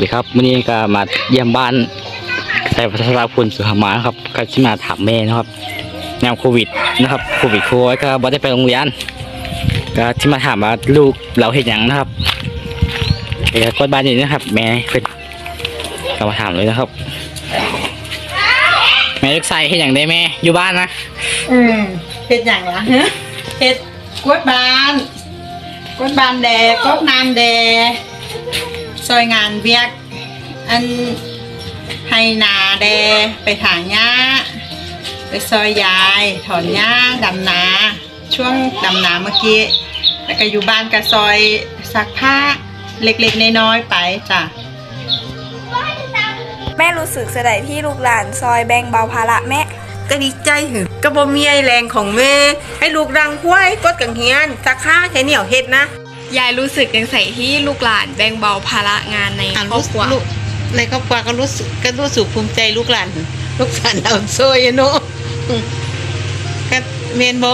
ดีครับวันนี้ก็มาเยี่ยมบ้านใส่พัฒนาคุณสุขมาครับก็ที่มาถามแม่นะครับแนวโควิดนะครับโควิดโควิดก็บ่ได้ไปโรงเรียนก็ที่มาถามว่าลูกเราเห็นอย่างนะครับเอกคนบ้านนี้นะครับ แม่เพิ่นก็มาถามเลยนะครับแม่ลูกใส่เห็นอย่างได้แม่อยู่บ้านนะเฮ็ดอย่างละเฮ็ดกวาดบ้านแดกดน้ำแดซอยงานเวียกอันให้นาแดไปถางหญ้าไปซอยยายถอนหญ้าดำนาช่วงดำนาเมื่อกี้แล้วก็อยู่บ้านก็ซอยซักผ้าเล็กๆน้อยๆไปจ้ะแม่รู้สึกเสียดายที่ลูกหลานซอยแบ่งเบาภาระแม่ก็ดีใจหึก็บ่มีไอแรงของแม่ให้ลูกรังห้วยกดกังเฮียนซักผ้าแค่เหนียวเฮ็ดนะยายรู้สึกยังใส่ที่ลูกหลานแบ่งเบาภาระงานในครอบครัวในครอบครัวก็รู้สึกภูมิใจลูกหลานเราซอยเนาะก็เมนบ่